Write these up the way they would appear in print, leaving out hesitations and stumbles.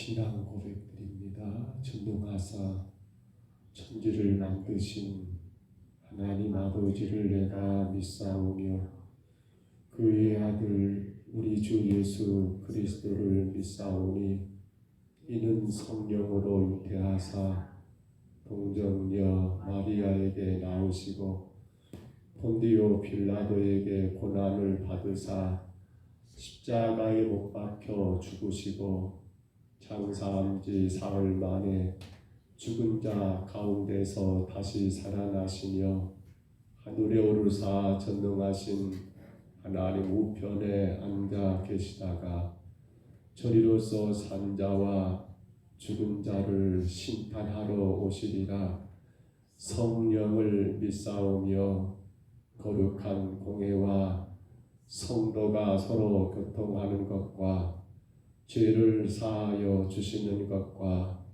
신앙 고백드립니다. 전능하사 천지를 만드신 하나님 아버지를 내가 믿사오며 그의 아들 우리 주 예수 그리스도를 믿사오니 이는 성령으로 잉태하사 동정녀 마리아에게 나오시고 본디오 빌라도에게 고난을 받으사 십자가에 못 박혀 죽으시고 장사한 지 사흘 만에 죽은 자 가운데서 다시 살아나시며 하늘에 오르사 전능하신 하나님 우편에 앉아 계시다가 저리로서 산 자와 죽은 자를 심판하러 오시리라. 성령을 믿사오며 거룩한 공회와 성도가 서로 교통하는 것과 죄를 사하여 주시는 것과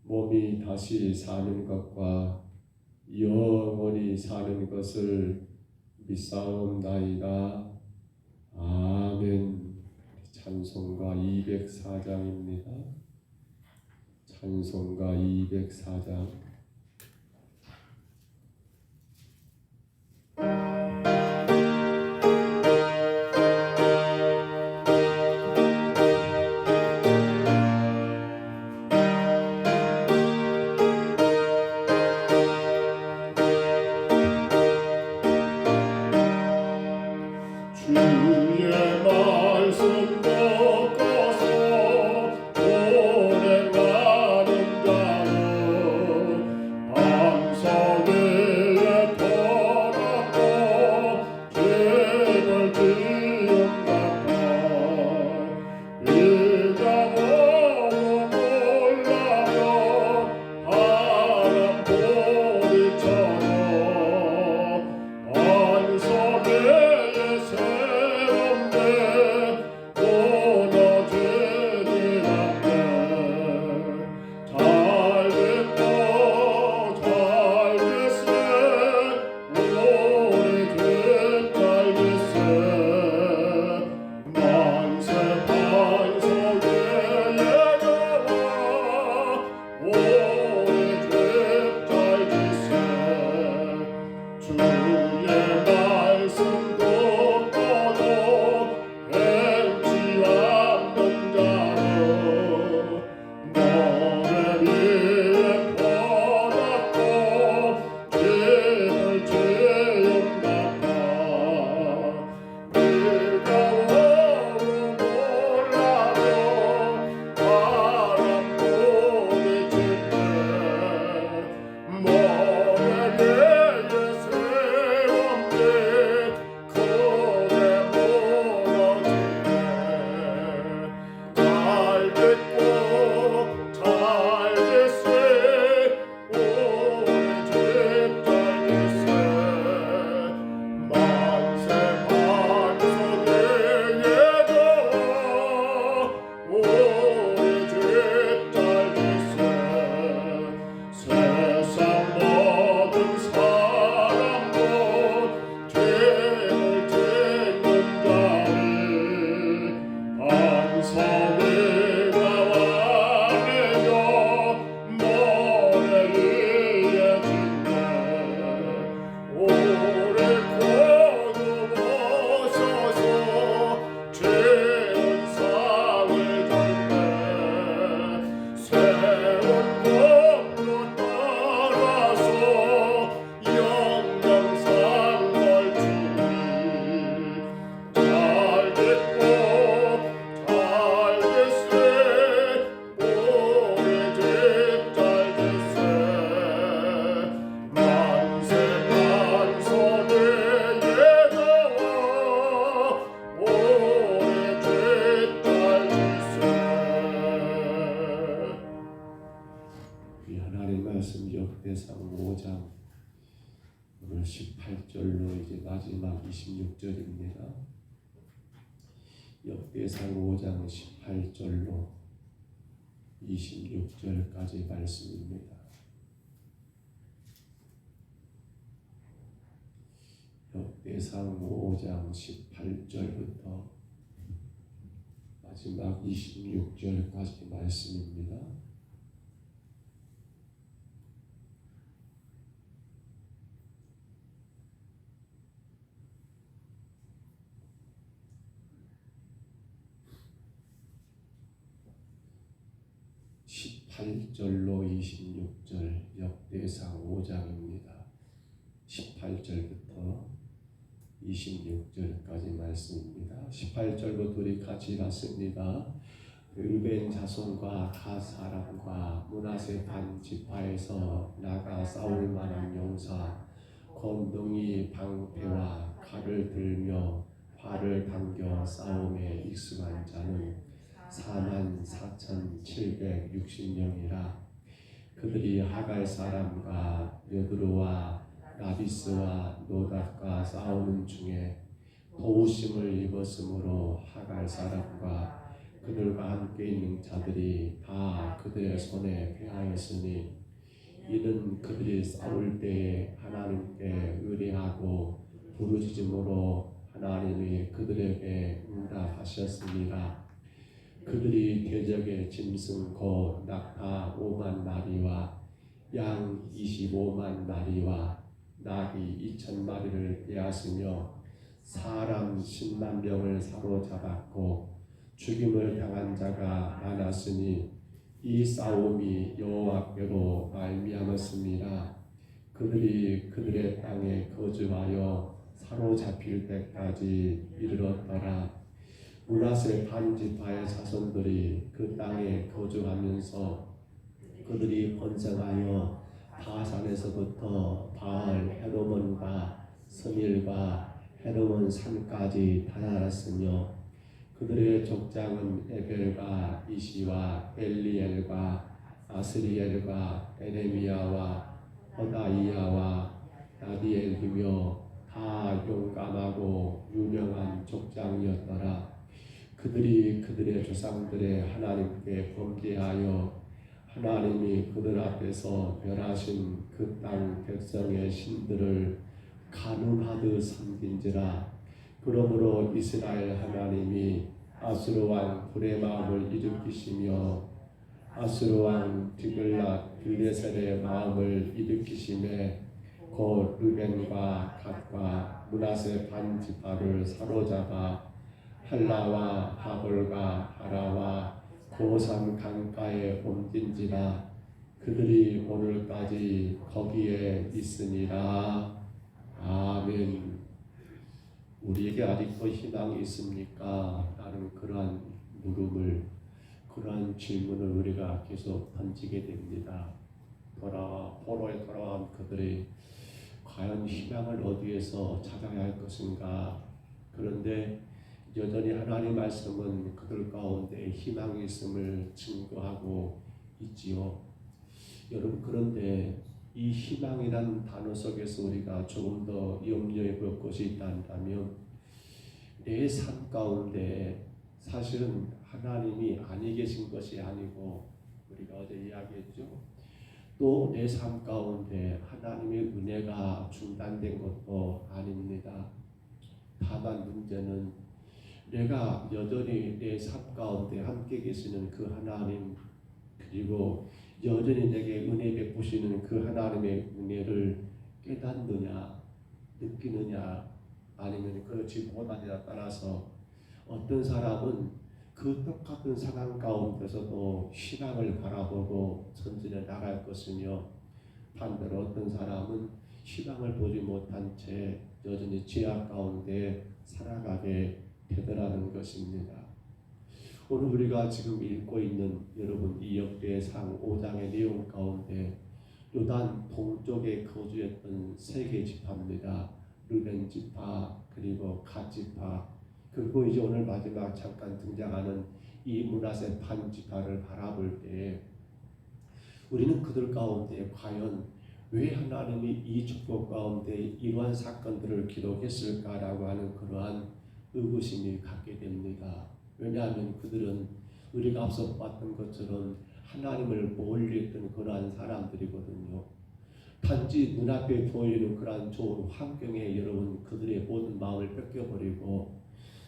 몸이 다시 사는 것과 영원히 사는 것을 믿사옵나이다. 아멘. 찬송가 204장입니다. 찬송가 204장. 역대상 5장 오늘 18절로 이제 마지막 26절입니다. 역대상 5장 18절로 26절까지 말씀입니다. 역대상 5장 18절부터 마지막 26절까지 말씀입니다. (18절로) 26절 역대상 5장입니다. 18절부터 26절까지 말씀입니다. 18절부터 우리 같이 봤습니다. 르벤 자손과 갓 사람과 므낫세 반 지파에서 나가 싸울 만한 용사, 건둥이 방패와 칼을 들며 활을 당겨 싸움에 익숙한 자는 44,760명이라. 그들이 하갈 사람과 여드루와 라비스와 노답과 싸우는 중에 도우심을 입었으므로 하갈 사람과 그들과 함께 있는 자들이 다 그들의 손에 패하였으니, 이는 그들이 싸울 때에 하나님께 의뢰하고 부르짖음으로 하나님이 그들에게 응답하셨습니다. 그들이 대적의 짐승 곧 낙타 5만 마리와 양 25만 마리와 나귀 2,000마리를 빼앗으며 사람 10만 명을 사로잡았고 죽임을 당한 자가 많았으니 이 싸움이 여호와께로 말미암았습니다. 그들이 그들의 땅에 거주하여 사로잡힐 때까지 이르렀더라. 므낫세 반 지파의 자손들이 그 땅에 거주하면서 그들이 번성하여 바산에서부터 바알 헤르몬과 스닐과 헤르몬 산까지 다다랐으며, 그들의 족장은 에벨과 이시와 엘리엘과 아스리엘과 에레미야와 호다이야와 나디엘이며 다 용감하고 유명한 족장이었더라. 그들이 그들의 조상들의 하나님께 범죄하여 하나님이 그들 앞에서 멸하신 그 땅 백성의 신들을 간음하듯 섬긴지라. 그러므로 이스라엘 하나님이 아수르 왕 불의 마음을 일으키시며 아수르 왕 디글랏 빌레셀의 마음을 일으키심에 곧 르벤과 갓과 므낫세 반 지파를 사로잡아 할라와 하볼과 하라와 고산 강가에 옮긴지라. 그들이 오늘까지 거기에 있으니라. 아멘. 우리에게 아직도 희망이 있습니까? 라는 그러한 물음을, 그러한 질문을 우리가 계속 던지게 됩니다. 포로에 돌아온 그들이 과연 희망을 어디에서 찾아야 할 것인가? 그런데 여전히 하나님 말씀은 그들 가운데 희망이 있음을 증거하고 있지요. 여러분, 그런데 이 희망이라는 단어 속에서 우리가 조금 더 염려해 볼 것이 있다면, 내 삶 가운데 사실은 하나님이 아니 계신 것이 아니고, 우리가 어제 이야기했죠. 또 내 삶 가운데 하나님의 은혜가 중단된 것도 아닙니다. 다만 문제는 내가 여전히 내 삶 가운데 함께 계시는 그 하나님, 그리고 여전히 내게 은혜 베푸시는 그 하나님의 은혜를 깨닫느냐, 느끼느냐, 아니면 그렇지 못하느냐에 따라서 어떤 사람은 그 똑같은 상황 가운데서도 희망을 바라보고 전진해 나갈 것이며, 반대로 어떤 사람은 희망을 보지 못한 채 여전히 죄악 가운데 살아가게 되더라는 것입니다. 오늘 우리가 지금 읽고 있는 여러분 이 역대상 5장의 내용 가운데 요단 동쪽에 거주했던 세 개 지파입니다. 르벤 지파, 그리고 갓 지파, 그리고 이제 오늘 마지막 잠깐 등장하는 이 므낫세 반 지파를 바라볼 때 우리는 그들 가운데 과연 왜 하나님이 이 축복 가운데 이러한 사건들을 기록했을까라고 하는 그러한 의구심이 갖게 됩니다. 왜냐하면 그들은 우리가 앞서 봤던 것처럼 하나님을 멀리했던 그러한 사람들이거든요. 단지 눈앞에 보이는 그러한 좋은 환경에 여러분 그들의 모든 마음을 뺏겨버리고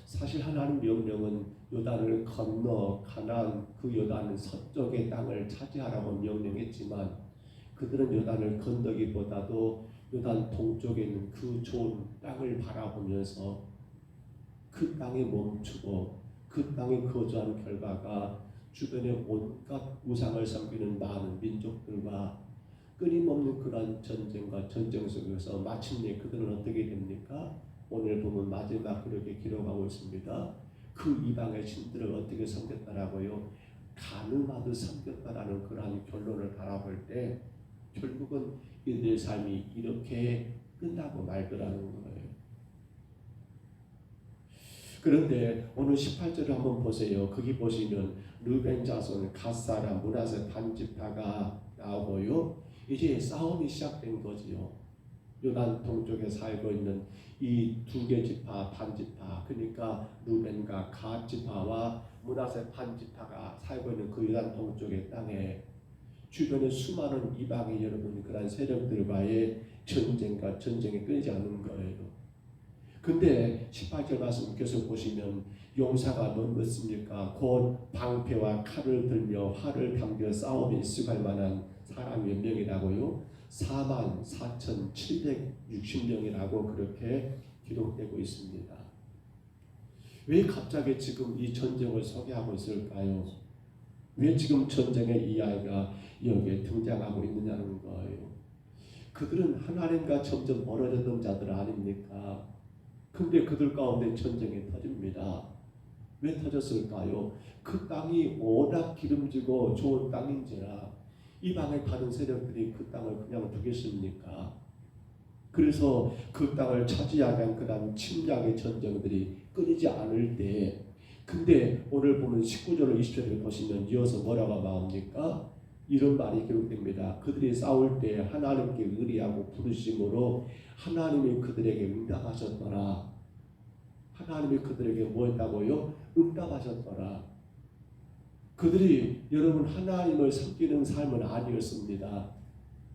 사실 하나님 명령은 요단을 건너 가나안 그 요단 서쪽의 땅을 차지하라고 명령했지만 그들은 요단을 건너기보다도 요단 동쪽에 있는 그 좋은 땅을 바라보면서 그 땅에 멈추고 그 땅에 거주한 결과가 주변의 온갖 우상을 섬기는 많은 민족들과 끊임없는 그러한 전쟁과 전쟁 속에서 마침내 그들은 어떻게 됩니까? 오늘 보면 마지막 그렇게 기록하고 있습니다. 그 이방의 신들을 어떻게 섬겼다라고요? 가늠하듯 섬겼다라는 그러한 결론을 바라볼 때 결국은 이들의 삶이 이렇게 끝나고 말 거라는 거예요. 그런데 오늘 18절을 한번 보세요. 거기 보시면 르벤 자손, 갓 사람, 므낫세 반지파가 나오고요. 이제 싸움이 시작된 거지요. 요단 동쪽에 살고 있는 이 두 개 지파, 반지파, 그러니까 르벤과 갓 지파와 므낫세 반지파가 살고 있는 그 요단 동쪽의 땅에 주변에 수많은 이방의 여러분 그런 세력들과의 전쟁과 전쟁이 끊이지 않는 거예요. 근데 18절 말씀 계속 보시면 용사가 뭐였습니까? 곧 방패와 칼을 들며 활을 당겨 싸움에 익숙할 만한 사람이 몇 명이라고요? 44,760명이라고 그렇게 기록되고 있습니다. 왜 갑자기 지금 이 전쟁을 소개하고 있을까요? 왜 지금 전쟁의 이야기가 여기에 등장하고 있느냐는 거예요. 그들은 하나님과 점점 멀어졌던 자들 아닙니까? 근데 그들 가운데 전쟁이 터집니다. 왜 터졌을까요? 그 땅이 워낙 기름지고 좋은 땅인지라 이방의 다른 세력들이 그 땅을 그냥 두겠습니까? 그래서 그 땅을 차지하기 위한 그런 침략의 전쟁들이 끊이지 않을 때 근데 오늘 보면 19절 20절을 보시면 이어서 뭐라고 나옵니까? 이런 말이 기록됩니다. 그들이 싸울 때 하나님께 의리하고 부르심으로 하나님이 그들에게 응답하셨더라. 하나님이 그들에게 뭐 했다고요? 응답하셨더라. 그들이 여러분 하나님을 섬기는 삶은 아니었습니다.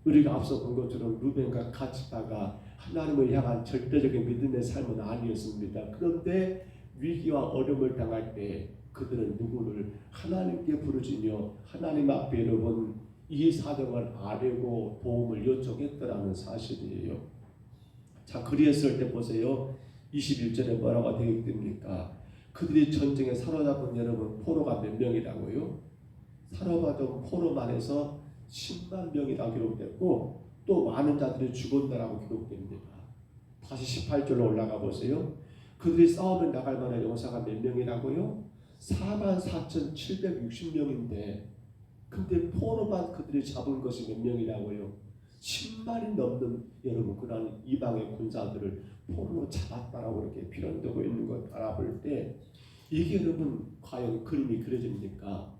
우리가 앞서 본 것처럼 르벤과 갓 지파가 하나님을 향한 절대적인 믿음의 삶은 아니었습니다. 그런데 위기와 어려움을 당할 때 그들은 누구를 하나님께 부르짖며 하나님 앞에 여러분 이 사정을 아뢰고 도움을 요청했더라는 사실이에요. 자, 그리했을 때 보세요. 21절에 뭐라고 되어 있습니까? 그들이 전쟁에 사로잡은 여러분 포로가 몇 명이라고요? 사로잡은 포로만 해서 10만 명이라 기록됐고 또 많은 자들이 죽었다라고 기록됩니다. 다시 18절로 올라가 보세요. 그들이 싸움에 나갈 만한 용사가 몇 명이라고요? 44,760명인데 근데 포로만 그들이 잡은 것이 몇 명이라고요? 10만이 넘는 여러분 그런 이방의 군사들을 포로로 잡았다라고 이렇게 표현되고 있는 걸 바라볼 때 이게 여러분 과연 그림이 그려집니까?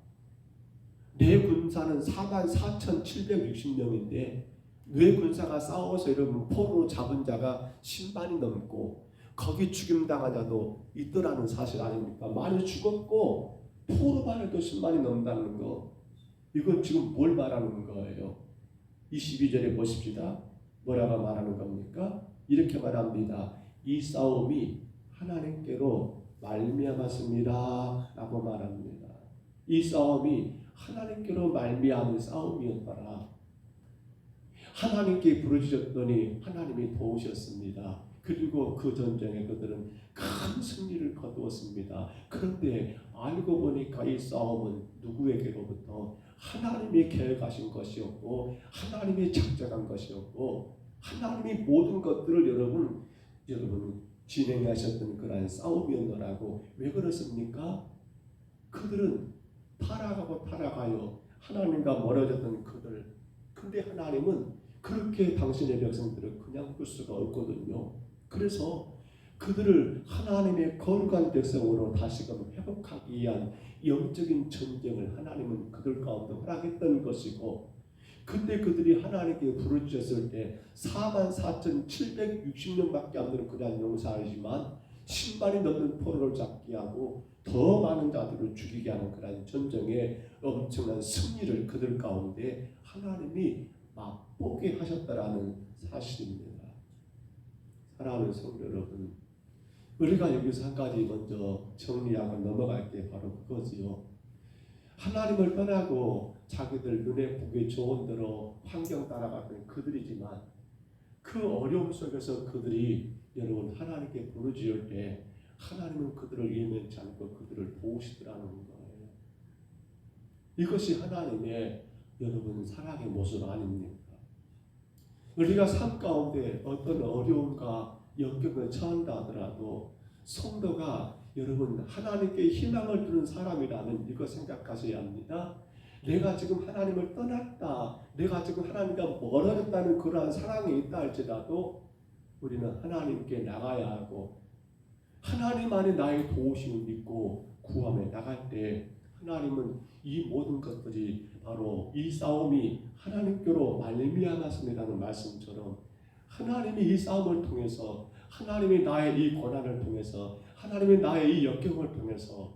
내 군사는 44,760명인데 내 군사가 싸워서 여러분 포로로 잡은 자가 10만이 넘고 거기 죽임당한 자도 있더라는 사실 아닙니까? 많이 죽었고 포로만 해도 10만이 넘는다는 거 이건 지금 뭘 말하는 거예요? 22절에 보십시다. 뭐라고 말하는 겁니까? 이렇게 말합니다. 이 싸움이 하나님께로 말미암았습니다 라고 말합니다. 이 싸움이 하나님께로 말미암은 싸움이었더라. 하나님께 부르짖었더니 하나님이 도우셨습니다. 그리고 그 전쟁에 그들은 큰 승리를 거두었습니다. 그런데 알고 보니까 이 싸움은 누구에게로부터 하나님이 계획하신 것이었고 하나님이 작정한 것이었고 하나님이 모든 것들을 여러분 진행하셨던 그러한 싸움이었노라고. 왜 그렇습니까? 그들은 타락하여 하나님과 멀어졌던 그들. 근데 하나님은 그렇게 당신의 백성들을 그냥 둘 수가 없거든요. 그래서 그들을 하나님의 거룩한 백성으로 다시금 회복하기 위한 영적인 전쟁을 하나님은 그들 가운데 허락했던 것이고 근데 그들이 하나님께 부르짖었을 때 44,760명밖에 안 되는 그러한 용사이지만 10만이 넘는 포로를 잡게 하고 더 많은 자들을 죽이게 하는 그러한 전쟁에 엄청난 승리를 그들 가운데 하나님이 맛보게 하셨다라는 사실입니다. 사랑하는 성도 여러분, 우리가 여기서 한 가지 먼저 정리하고 넘어갈 게 바로 그거지요. 하나님을 떠나고 자기들 눈에 보기 좋은 대로 환경 따라갔던 그들이지만 그 어려움 속에서 그들이 여러분 하나님께 부르짖을 때 하나님은 그들을 외면치 않고 그들을 도우시더라는 거예요. 이것이 하나님의 여러분 사랑의 모습 아닙니까? 우리가 삶 가운데 어떤 어려움과 역경을 처한다 하더라도 성도가 여러분 하나님께 희망을 두는 사람이라면 이거 생각하셔야 합니다. 내가 지금 하나님을 떠났다, 내가 지금 하나님과 멀어졌다는 그러한 상황이 있다 할지라도 우리는 하나님께 나가야 하고 하나님 안에 나의 도우심을 믿고 구함에 나갈 때 하나님은 이 모든 것들이 바로 이 싸움이 하나님께로 말미암았음이라는 말씀처럼 하나님이 이 싸움을 통해서 하나님이 나의 이 고난을 통해서 하나님이 나의 이 역경을 통해서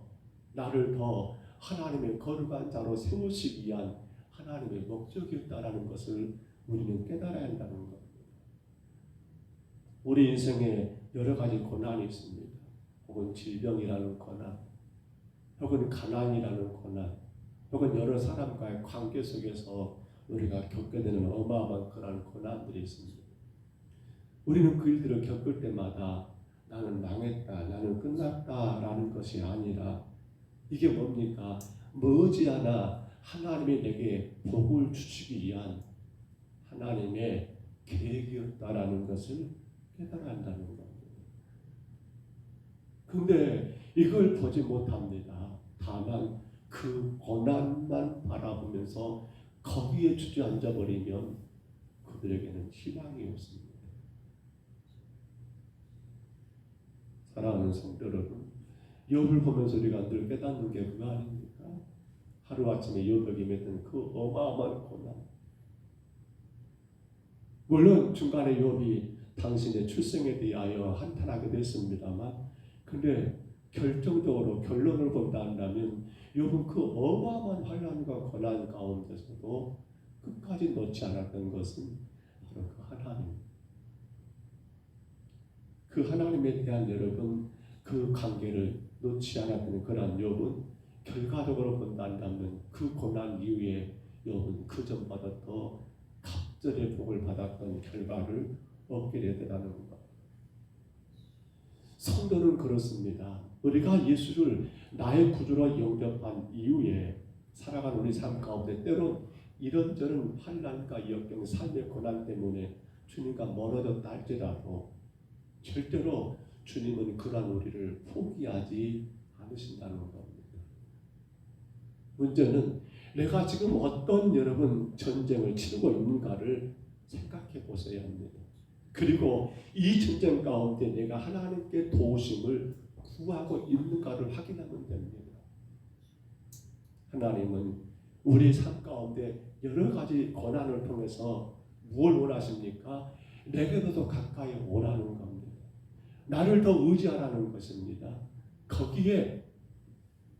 나를 더 하나님의 거룩한 자로 세우시기 위한 하나님의 목적이었다라는 것을 우리는 깨달아야 한다는 겁니다. 우리 인생에 여러 가지 고난이 있습니다. 혹은 질병이라는 고난, 혹은 가난이라는 고난, 혹은 여러 사람과의 관계 속에서 우리가 겪게 되는 어마어마한 그런 고난들이 있습니다. 우리는 그 일들을 겪을 때마다 나는 망했다, 나는 끝났다라는 것이 아니라 이게 뭡니까? 머지않아 하나님이 내게 복을 주시기 위한 하나님의 계획이었다라는 것을 깨달아야 한다는 겁니다. 근데 이걸 보지 못합니다. 다만 그 고난만 바라보면서 거기에 주저앉아 버리면 그들에게는 희망이 없습니다. 사랑하는 성도 여러분, 욥을 보면서 우리가 늘 깨닫는 게 그거 아닙니까? 하루아침에 욥에게 맺은 그 어마어마한 고난. 물론 중간에 욥이 당신의 출생에 대하여 한탄하게 됐습니다만 근데 결정적으로 결론을 본다 한다면 욥은 그 어마어마한 환난과 고난 가운데서도 끝까지 놓지 않았던 것은 바로 그 하나님. 그 하나님에 대한 여러분 그 관계를 놓지 않았던 그런 욥은 결과적으로 본다 한다면 그 고난 이후에 욥은 그 전보다 더 갑절의 복을 받았던 결과를 얻게 되더라는 것. 성도는 그렇습니다. 우리가 예수를 나의 구주로 영접한 이후에 살아가는 우리 삶 가운데 때론 이런저런 환난과 역경, 삶의 고난 때문에 주님과 멀어졌다 할지라도 절대로 주님은 그러한 우리를 포기하지 않으신다는 겁니다. 문제는 내가 지금 어떤 여러분 전쟁을 치르고 있는가를 생각해 보셔야 합니다. 그리고 이 전쟁 가운데 내가 하나님께 도우심을 구하고 있는가를 확인하면 됩니다. 하나님은 우리 삶 가운데 여러 가지 고난을 통해서 무엇을 원하십니까? 내게로도 가까이 오라는 겁니다. 나를 더 의지하라는 것입니다. 거기에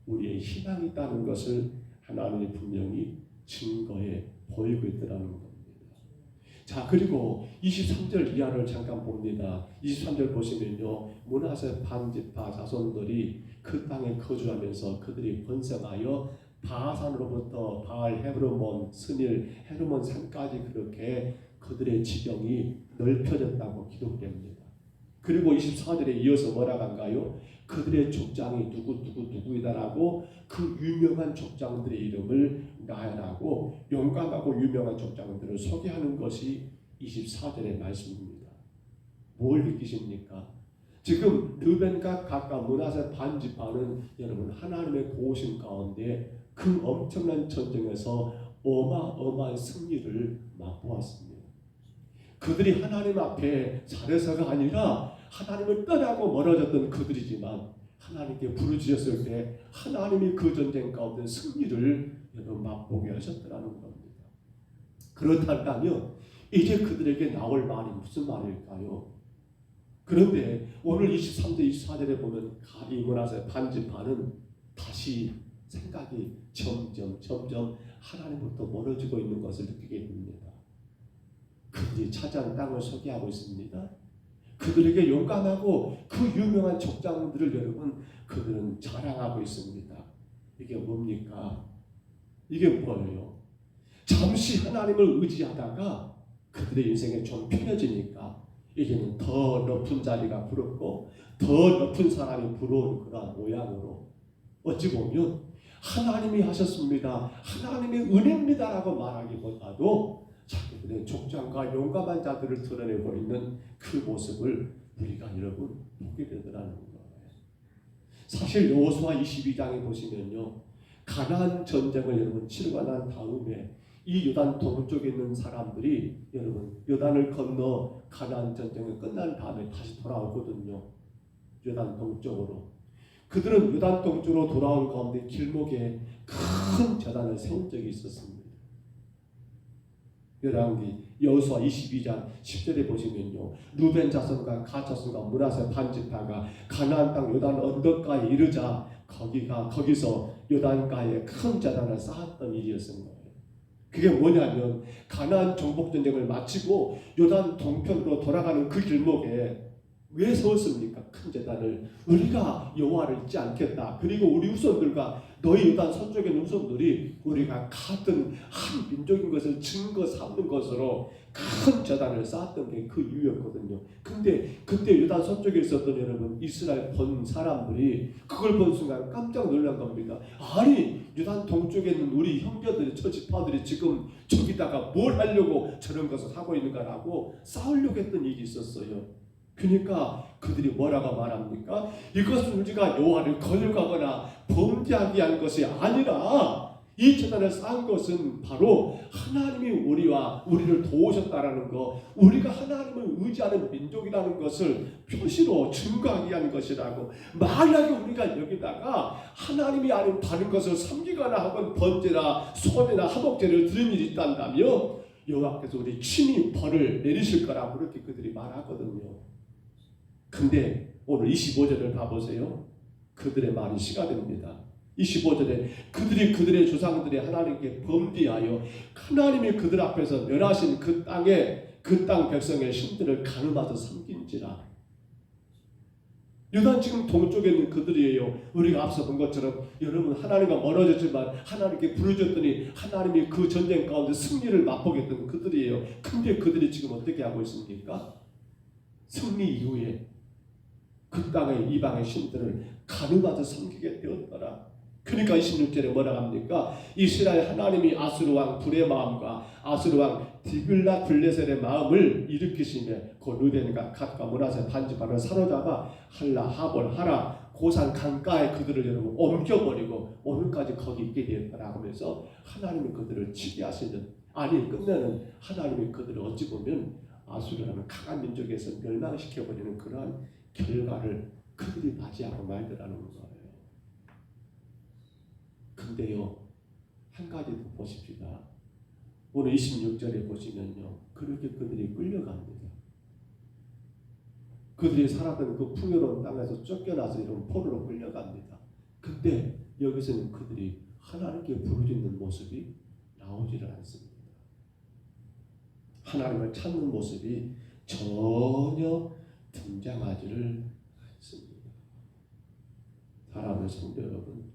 우리의 희망이 있다는 것을 하나님이 분명히 증거해 보이고 있더라는 겁니다. 자, 그리고 23절 이하를 잠깐 봅니다. 23절 보시면요, 므낫세 반지파 자손들이 그 땅에 거주하면서 그들이 번성하여 바산으로부터 바알 헤브론 스닐 헤르몬 산까지 그렇게 그들의 지경이 넓혀졌다고 기록됩니다. 그리고 24절에 이어서 뭐라고 한가요? 그들의 족장이 누구이다라고 그 유명한 족장들의 이름을 나열하고 용감하고 유명한 족장들을 소개하는 것이 24절의 말씀입니다. 뭘 느끼십니까? 지금 르벤과 갓과 므낫세 반지파는 여러분 하나님의 도우심 가운데 그 엄청난 전쟁에서 어마어마한 승리를 맛보았습니다. 그들이 하나님 앞에 잘해서가 아니라 하나님을 떠나고 멀어졌던 그들이지만 하나님께 부르짖었을 때 하나님이 그 전쟁 가운데 승리를 여러분 맛보게 하셨더라는 겁니다. 그렇다면 이제 그들에게 나올 말이 무슨 말일까요? 그런데 오늘 23절 24절에 보면 이 므낫세 반지파는 다시 생각이 점점 하나님부터 멀어지고 있는 것을 느끼게 됩니다. 그들이 차지한 땅을 소개하고 있습니다. 그들에게 용감하고 그 유명한 족장들을 여러분 그들은 자랑하고 있습니다. 이게 뭡니까? 이게 뭐예요? 잠시 하나님을 의지하다가 그들의 인생에 좀 편해지니까 이제는 더 높은 자리가 부럽고 더 높은 사람이 부러운 그러한 모양으로 어찌 보면 하나님이 하셨습니다, 하나님의 은혜입니다라고 말하기보다도 자기들의 족장과 용감한 자들을 드러내고 있는 그 모습을 우리가 여러분 보게 되더라는 거예요. 사실 여호수아 22장에 보시면요, 가나안 전쟁을 여러분 치르고 난 다음에 이 요단 동쪽에 있는 사람들이 여러분 요단을 건너 가나안 전쟁이 끝난 다음에 다시 돌아오거든요. 요단 동쪽으로. 그들은 요단 동쪽으로 돌아온 가운데 길목에 큰 제단을 세운 적이 있었습니다. 여호수아 22장 10절에 보시면요, 루벤 자손과 갓 자손과 므낫세 반지파가 가나안 땅 요단 언덕가에 이르자 거기서 요단가에 큰 제단을 쌓았던 일이었습니다. 그게 뭐냐면 가나안 정복 전쟁을 마치고 요단 동편으로 돌아가는 그 길목에 왜 세웠습니까? 큰 제단을. 우리가 여호와를 잊지 않겠다. 그리고 우리 후손들과 너희 요단 서쪽에 있는 후손들이 우리가 같은 한 민족인 것을 증거 삼는 것으로 큰 제단을 쌓았던 게 그 이유였거든요. 근데 그때 요단 서쪽에 있었던 여러분 이스라엘 본 사람들이 그걸 본 순간 깜짝 놀란 겁니다. 아니 요단 동쪽에 있는 우리 형제들의 처지파들이 지금 저기다가 뭘 하려고 저런 것을 하고 있는가라고 싸우려고 했던 일이 있었어요. 그러니까 그들이 뭐라고 말합니까? 이것은 우리가 여호와를 거역하거나 범죄하기 위한 것이 아니라 이 제단을 쌓은 것은 바로 하나님이 우리를 도우셨다라는 것, 우리가 하나님을 의지하는 민족이라는 것을 표시로 증거하기 위한 것이라고. 만약에 우리가 여기다가 하나님이 아닌 다른 것을 섬기거나 하건 번제나 소제나 화목제를 드린 일이 있단다면 여호와께서 우리 친히 벌을 내리실 거라고 그렇게 그들이 말하거든요. 근데 오늘 25절을 봐보세요. 그들의 말이 시가 됩니다. 25절에 그들이 그들의 조상들이 하나님께 범죄하여 하나님이 그들 앞에서 멸하신 그 땅 백성의 신들을 가늠하여 섬긴지라. 요단 지금 동쪽에 있는 그들이에요. 우리가 앞서 본 것처럼 여러분 하나님과 멀어졌지만 하나님께 부르짖더니 하나님이 그 전쟁 가운데 승리를 맛보게 했던 그들이에요. 근데 그들이 지금 어떻게 하고 있습니까? 승리 이후에 그 땅의 이방의 신들을 가늠하여 섬기게 되었더라. 그러니까 26절에 뭐라 합니까? 이스라엘 하나님이 아수르 왕 불의 마음과 아수르 왕 디글라 블레셀의 마음을 일으키시며 그 르벤과 갓과 므낫세 반지파를 사로잡아 할라 하볼 하라 고산 강가에 그들을 여러분 옮겨버리고 오늘까지 거기 있게 되었더라 하면서 하나님이 그들을 치게 하시는, 아니 끝내는 하나님이 그들을 어찌 보면 아수르라는 강한 민족에서 멸망시켜버리는 그러한 결과를 그들이 맞이하고 말더라는 거예요. 근데요, 한 가지 더 보십시다. 오늘 26절에 보시면요, 그렇게 그들이 끌려갑니다. 그들이 살았던 그 풍요로운 땅에서 쫓겨나서 이런 포로로 끌려갑니다. 근데 여기서는 그들이 하나님께 부르짖는 모습이 나오지를 않습니다. 하나님을 찾는 모습이 전혀 등장하지를 않습니다. 사랑하는 성도 여러분,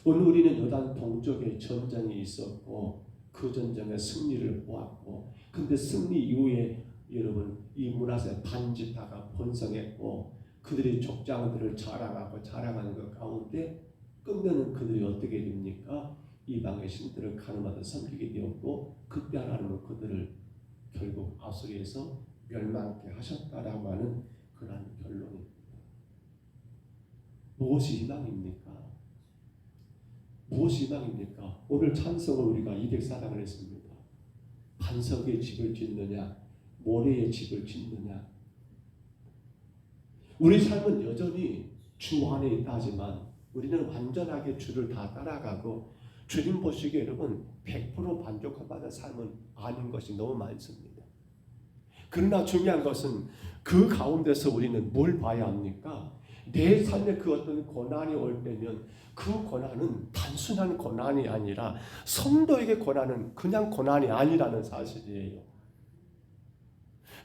오늘 우리는 요단 동쪽에 전쟁이 있었고 그 전쟁에 승리를 보았고, 근데 승리 이후에 여러분 이 므낫세 반지파가 번성했고 그들이 족장들을 자랑하는 것 가운데 끝내는 그들이 어떻게 됩니까? 이방의 신들을 가늠하여 섬기게 되었고, 그때 하나님은 그들을 결국 아수리에서 멸망케 하셨다라고 하는 그런 결론입니다. 무엇이 희망입니까? 무엇이 희망입니까? 오늘 찬송을 우리가 204장을 했습니다. 반석의 집을 짓느냐 모래의 집을 짓느냐. 우리 삶은 여전히 주 안에 있다 하지만 우리는 완전하게 주를 다 따라가고 주님 보시기에 여러분 100% 만족하는 삶은 아닌 것이 너무 많습니다. 그러나 중요한 것은 그 가운데서 우리는 뭘 봐야 합니까? 내 삶에 그 어떤 고난이 올 때면 그 고난은 단순한 고난이 아니라 성도에게 고난은 그냥 고난이 아니라는 사실이에요.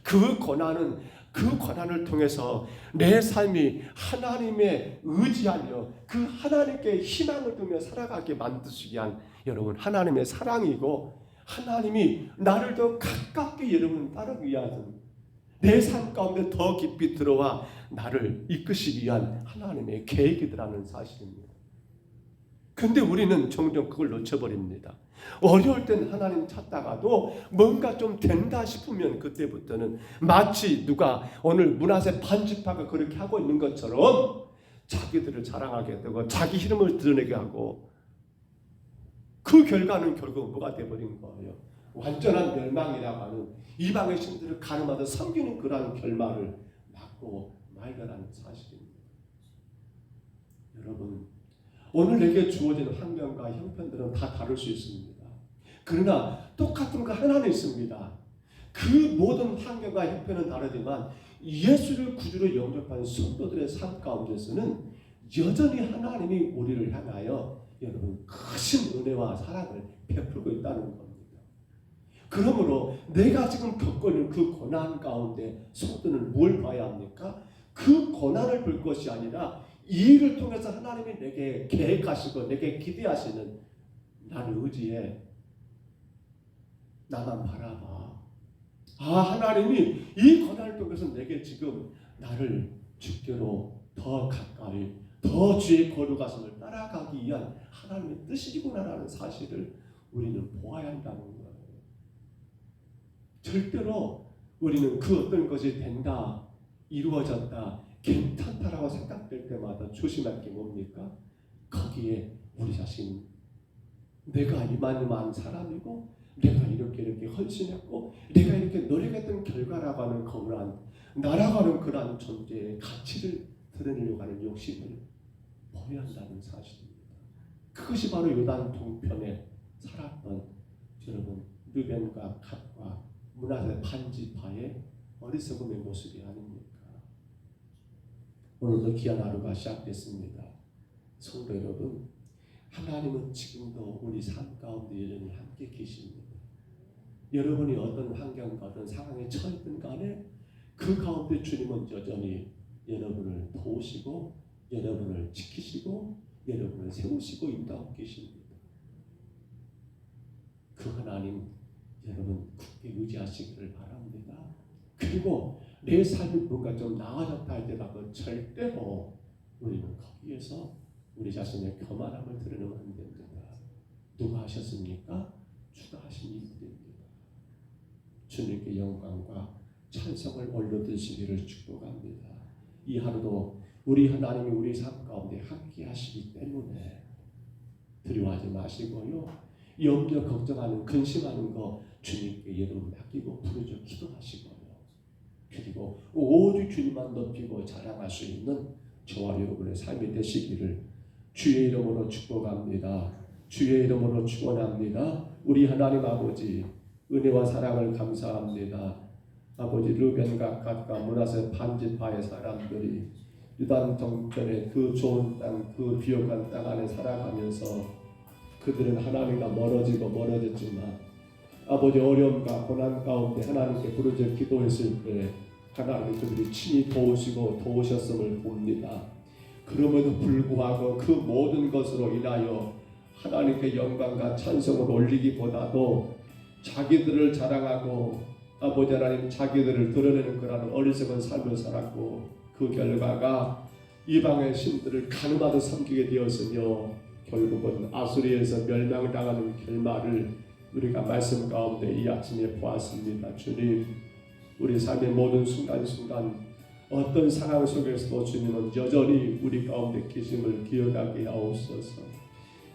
그 고난을 통해서 내 삶이 하나님의 의지하며 그 하나님께 희망을 두며 살아가게 만드시기 위한 여러분 하나님의 사랑이고 하나님이 나를 더 가깝게 여러분 따르기 위한 내 삶 가운데 더 깊이 들어와 나를 이끄시기 위한 하나님의 계획이라는 사실입니다. 근데 우리는 종종 그걸 놓쳐버립니다. 어려울 땐 하나님 찾다가도 뭔가 좀 된다 싶으면 그때부터는 마치 누가 오늘 문화재 반집하가 그렇게 하고 있는 것처럼 자기들을 자랑하게 되고 자기 이름을 드러내게 하고 그 결과는 결국 뭐가 되어버린 거예요. 완전한 멸망이라고 하는 이방의 신들을 가늠하듯 섬기는 그러한 결말을 맞고 말거라는 사실입니다. 여러분 오늘 내게 주어진 환경과 형편들은 다 다를 수 있습니다. 그러나 똑같은 거 하나는 있습니다. 그 모든 환경과 형편은 다르지만 예수를 구주로 영접한 성도들의 삶 가운데서는 여전히 하나님이 우리를 향하여 여러분 크신 은혜와 사랑을 베풀고 있다는 겁니다. 그러므로 내가 지금 겪고 있는 그 고난 가운데 성도는 뭘 봐야 합니까? 그 고난을 볼 것이 아니라 이 일을 통해서 하나님이 내게 계획하시고 내게 기대하시는 나를 의지해 나만 바라봐. 하나님이 이 고난을 통해서 내게 지금 나를 주께로 더 가까이 더 주의 거룩하심을 따라가기 위한 하나님의 뜻이구나라는 사실을 우리는 보아야 한다는 거예요. 절대로 우리는 그 어떤 것이 된다, 이루어졌다, 괜찮다라고 생각될 때마다 조심할 게 뭡니까? 거기에 우리 자신 내가 이만한 사람이고 내가 이렇게 헌신했고 내가 이렇게 노력했던 결과라고 하는 거울한 나라고 하는 그러한 존재의 가치를 드러내려고 하는 욕심을 버려야 한다는 사실입니다. 그것이 바로 요단 동편에 살았던 여러분 르벤과 갓과 문하세 반지파의 어리석음의 모습이 아닙니까? 오늘도 귀한 하루가 시작됐습니다. 성도 여러분, 하나님은 지금도 우리 삶 가운데 여전히 함께 계십니다. 여러분이 어떤 환경과 어떤 상황에 처했든 간에 그 가운데 주님은 여전히 여러분을 도우시고 여러분을 지키시고 여러분을 세우시고 인도하고 계십니다. 그 하나님 여러분 굳게 의지하시기를 바랍니다. 그리고 내 삶이 뭔가 좀 나아졌다 할때라도 절대로 우리는 거기에서 우리 자신의 교만함을 드러내면 안 됩니다. 누가 하셨습니까? 주가 하신 일들입니다. 주님께 영광과 찬송을 올려드리시기를 축복합니다. 이 하루도 우리 하나님이 우리 삶 가운데 함께 하시기 때문에 두려워하지 마시고요. 염려 걱정하는 근심하는 거 주님께 여러분 맡기고 부르짖어 기도하시고요. 그리고 오직 주님만 높이고 자랑할 수 있는 저와 여러분의 삶이 되시기를 주의 이름으로 축복합니다. 주의 이름으로 축원합니다. 우리 하나님 아버지 은혜와 사랑을 감사합니다. 아버지 르벤과 갓과 문하세 반지파의 사람들이 유단 정편의 그 좋은 땅, 그 비옥한 땅 안에 살아가면서 그들은 하나님과 멀어졌지만 아버지 어려움과 고난 가운데 하나님께 부르짖어 기도했을 때 하나님이 그들이 친히 도우셨음을 봅니다. 그럼에도 불구하고 그 모든 것으로 인하여 하나님께 영광과 찬송을 올리기보다도 자기들을 자랑하고 아버지 하나님 자기들을 드러내는 그런 어리석은 삶을 살았고 그 결과가 이방의 신들을 가늠하듯 섬기게 되었으며 결국은 아수리에서 멸망당하는 결말을 우리가 말씀 가운데 이 아침에 보았습니다. 주님 우리 삶의 모든 순간순간 어떤 상황 속에서도 주님은 여전히 우리 가운데 계심을 기억하게 하옵소서.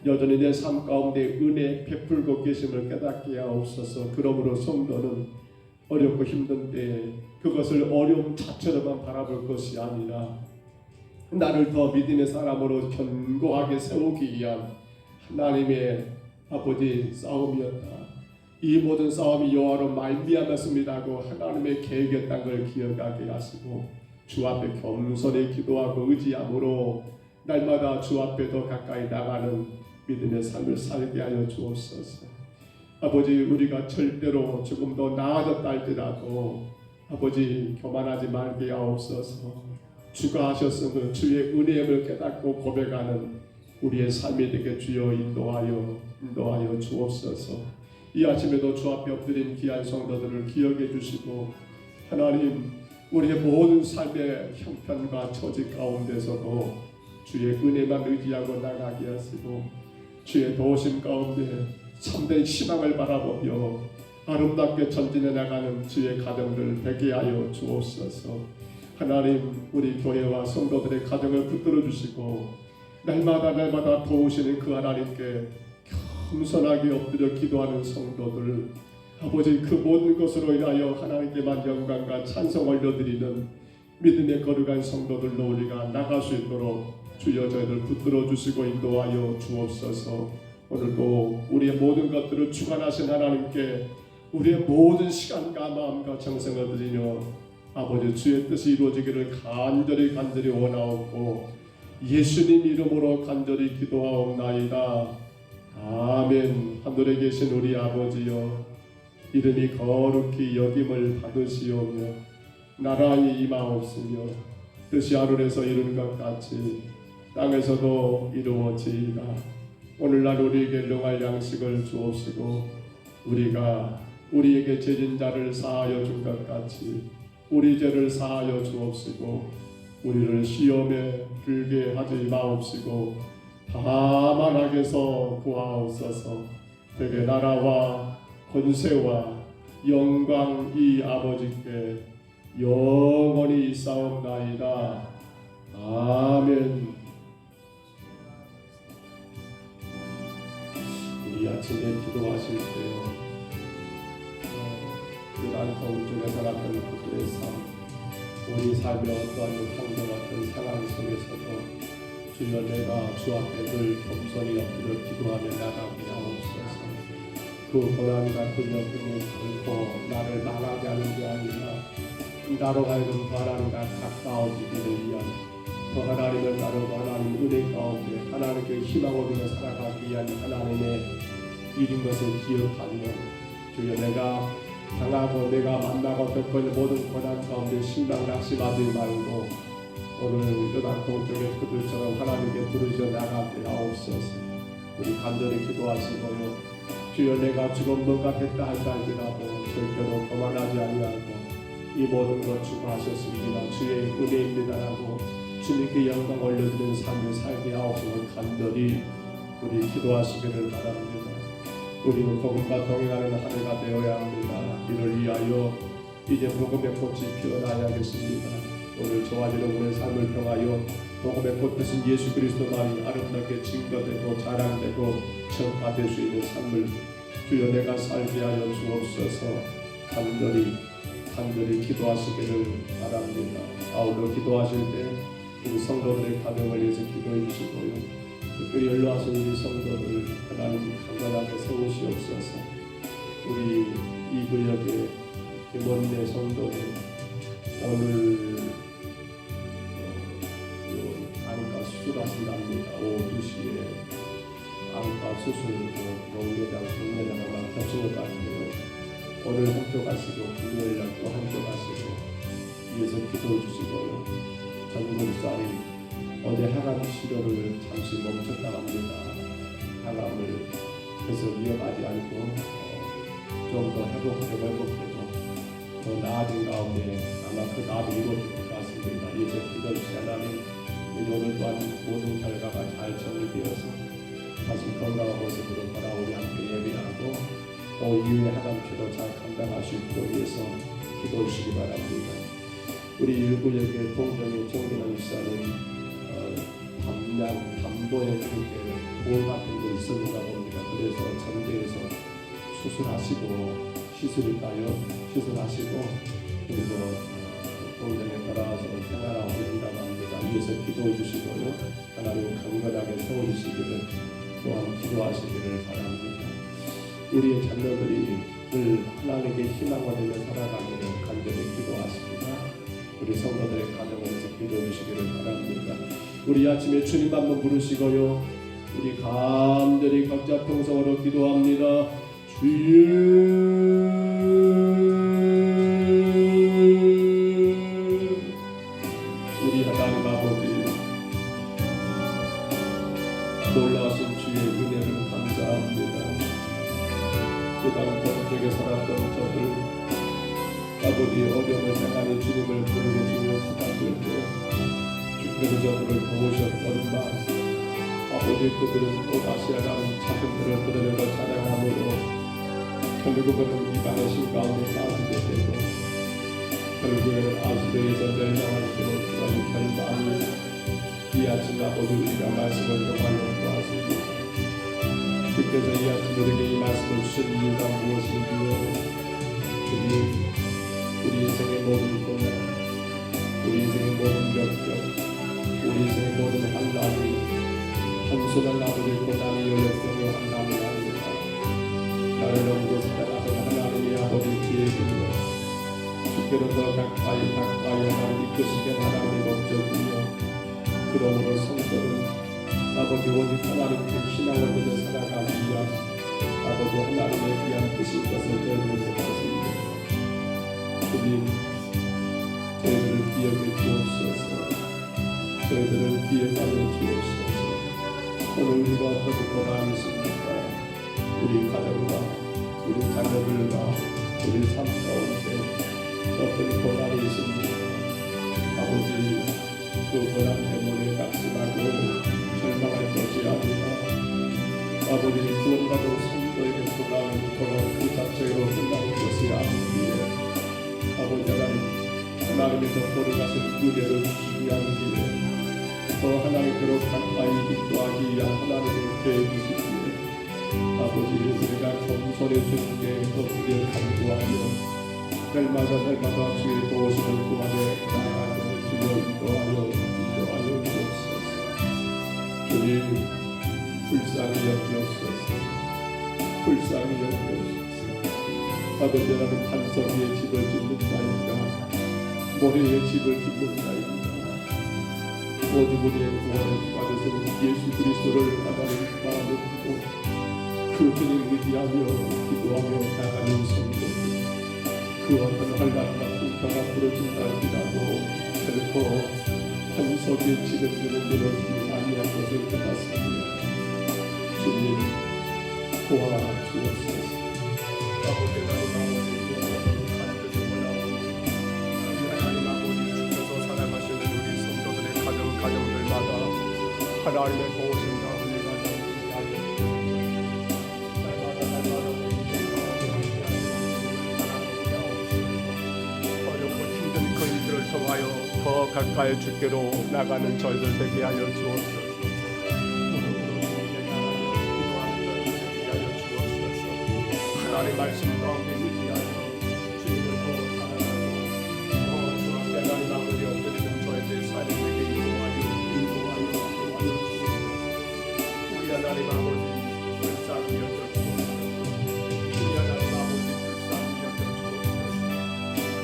여전히 내 삶 가운데 은혜 베풀고 계심을 깨닫게 하옵소서. 그러므로 성도는 어렵고 힘든 때에 그것을 어려움 자체로만 바라볼 것이 아니라 나를 더 믿음의 사람으로 견고하게 세우기 위한 하나님의 아버지 싸움이었다. 이 모든 싸움이 여호와로 말미암았습니다고 하나님의 계획이었다는 걸 기억하게 하시고 주 앞에 겸손히 기도하고 의지함으로 날마다 주 앞에 더 가까이 나가는 믿음의 삶을 살게 하여 주옵소서. 아버지 우리가 절대로 조금 더 나아졌다 할지라도 아버지 교만하지 말게 하옵소서. 주가 하셨으면 주의 은혜임을 깨닫고 고백하는 우리의 삶이 되게 주여 인도하여 주옵소서. 이 아침에도 주 앞에 엎드린 귀한 성도들을 기억해 주시고 하나님 우리의 모든 삶의 형편과 처지 가운데서도 주의 은혜만 의지하고 나가게 하시고 주의 도우심 가운데 참된 희망을 바라보며 아름답게 전진해 나가는 주의 가정들 되게 하여 주옵소서. 하나님 우리 교회와 성도들의 가정을 붙들어 주시고 날마다 도우시는 그 하나님께 겸손하게 엎드려 기도하는 성도들 아버지 그 모든 것으로 인하여 하나님께만 영광과 찬송 올려드리는 믿음의 거룩한 성도들로 우리가 나갈 수 있도록 주여 저희들 붙들어 주시고 인도하여 주옵소서. 오늘도 우리의 모든 것들을 주관하신 하나님께 우리의 모든 시간과 마음과 정성을 드리며 아버지 주의 뜻이 이루어지기를 간절히 원하옵고 예수님 이름으로 간절히 기도하옵나이다. 아멘. 하늘에 계신 우리 아버지여 이름이 거룩히 여김을 받으시오며 나라의 임하옵시며 뜻이 하늘에서 이룬 것 같이 땅에서도 이루어지이다. 오늘날 우리에게 일용할 양식을 주옵시고 우리가 우리에게 죄진 자를 사하여 준 것 같이 우리 죄를 사하여 주옵시고 우리를 시험에 들게 하지 마옵시고 다만 악에서 구하옵소서. 되게 나라와 권세와 영광이 아버지께 영원히 있사옵나이다. 아멘. 우리 아침에 기도하실 때요 그날 거울중에 살았던 그들의 삶 우리 삶의 어떠한 환경 같은 상황 속에서도 주여 내가 주 앞에 늘 겸손히 엎드려 기도하며 나가게 하옵소서. 그 고난 같은 여경이 결코 나를 망하게 하는 게 아니라 나로 하여금 하나님과 가까워지기를 위한 그 하나님을 따르고 하나님 은혜 가운데 하나님께 희망을 두며 살아가기 위한 하나님의 일인 것을 기억하며 주여 내가 당하고 내가 만나고 겪은 모든 고난 가운데 신랑 낙심하지 말고 오늘 요단 동쪽의 그들처럼 하나님께 부르짖어 나가게 하옵소서. 우리 간절히 기도하시고요 주여 내가 죽은 것 같았다 할지라도 절대로 교만하지 아니하고 이 모든 것 주가 하셨습니다. 주의 은혜입니다라고 주님께 영광 올려드리는 삶을 살게 하옵소서. 간절히 우리 기도하시기를 바랍니다. 우리는 복음과 동행하는 한 해가 되어야 합니다. 이를 위하여 이제 복음의 꽃이 피어나야겠습니다. 오늘 좋아지는 우리의 삶을 통하여 복음의 꽃 되신 예수 그리스도만이 아름답게 증거되고 자랑되고 전파될 수 있는 삶을 주여 내가 살게 하여 주옵소서. 간절히 기도하시기를 바랍니다. 아울러 기도하실 때 우리 성도들의 가정을 위해서 기도해 주시고요. 특별히 연로하신 우리 성도들 하나님 강건하게 세우시옵소서. 우리 이 구역의 김원내 성도들 오늘 안과 수술하신답니다. 오후 2시에 안과 수술 용내장, 동내장과 겹치는 것 같아요. 오늘 한쪽 가시고 금요일날 또 한쪽 가시고 위에서 기도해 주시고요. 전국살이 어제 항암 치료를 잠시 멈췄다고 합니다. 항암을 계속 이어가지 않고 좀 더 회복되고 더 나아진 가운데 아마 그 나도 이루어질 것 같습니다. 예수 기도해 주시 하나님 오늘 또한 모든 결과가 잘 정리되어서 다시 건강한 모습으로 돌아 우리 함께 예배하고 또 이후의 항암치료 잘 감당할 수 있도록 위해서 기도해 주시기 바랍니다. 우리 일구역의 동정의 정기남 목사님 담보에 그렇게 볼 같은 게 있었는가 봅니다. 그래서 전대에서 수술하시고 시술하시고 그리고 동정에 돌아와서 생활하고 계신다고 합니다. 위에서 기도해 주시고요. 하나님 강건하게 세워주시기를 또한 기도하시기를 바랍니다. 우리의 자녀들이 늘 하나님께 희망을 되며 살아가기를 간절히 기도하십니다. 우리 성도들의 가정을 위해서 기도해 주시기를 바랍니다. 우리 아침에 주님 한번 부르시고요. 우리 간절히 각자 평성으로 기도합니다. 주여 아버지 어려움을 당하는 주님을 부르고 주님을 찾아들고 주께서 저들을 도우셨던 날 아버지 그들은 또다시 하나님 자신들을 드러내고 찬양함으로 결국은 이방의 신 가운데 빠지게 되고 결국에는 아수르에서 멸망할 때로 그런 결말을 이 아침 아버지 우리가 말씀을 통하여 보았습니다. 주께서 이 아침 우리에게 이 말씀을 주신 이유가 무엇인지요? 주님 우리 인생의 모든 고난 우리 인생의 모든 역경 우리 인생의 모든 환난이 단순한 아버지 고난이 열렸으며 환난이 아닙니다. 나를 너무도 사랑하신 하나님의 아버지 뒤에 있는 주께로 더 가까이 하나님 이끄시게 하나님의 목적이며 그러므로 성도는 아버지 오직 하나님께 신앙을 믿어 살아가기 위한 아버지 하나님에 대한 뜻인 것을 저희들에게 받습니다. 주님 저희들을 기억해 주옵소서. 저희들을 기억하여 주옵소서. 오늘 우리가 어떤 고난이 있습니까? 우리 가정과 우리 자녀들과 우리 삶 가운데 어떤 고난이 있습니까? 아버지 그 고난 때문에 낙심하고 절망할 것이 아니라 아버지 구원받은 성도에게 고난 그 자체로 끝나는 것이 아니기에 아버지 하나님께서 거룩하신 은혜를 주시기 위한 길에 더 하나님께로 가까이 인도하기 위한 하나님의 계획이시기에 아버지 우리가 겸손히 주님께 엎드려 간구하며 날마다 주의 도우심을 구하며 나아가며 주여 인도하여 주옵소서. 주님 불쌍히 여기옵소서. 불쌍히 여기옵소서. 아버지 하나님 반석 위에 집을 짓는 자입니다. 모래 위에 집을 짓는 자입니다. 오직 우리의 구원을 받으신 예수 그리스도를 하나님 바라보고 그 주님 의지하며 기도하며 나가는 성도 그 어떤 환난과 풍파가 부러진다 할지라도 결코 반석 위에 집을 짓는 무너지지 아니할 것을 깨닫습니다. 주님 도와주옵소서. 아버지 하나님 아버지 주께서 사랑하시는 우리 성도들의 가정들마다 하나님의 도우심과 은혜가 어렵고 힘든 그 일들을 통하여 더 가까이 주께로 나가는 저희들 되게 하여 주옵소서. 하나님의 말씀 가운데 의지하여 주님을 더 사랑하고 주 앞에 하나님 아버지 엎드리는 저희들 삶에게 인도하여 주옵소서. 우리 하나님 아버지 불쌍히 여겨주옵소서. 우리 하나님 아버지 불쌍히 여겨주옵소서.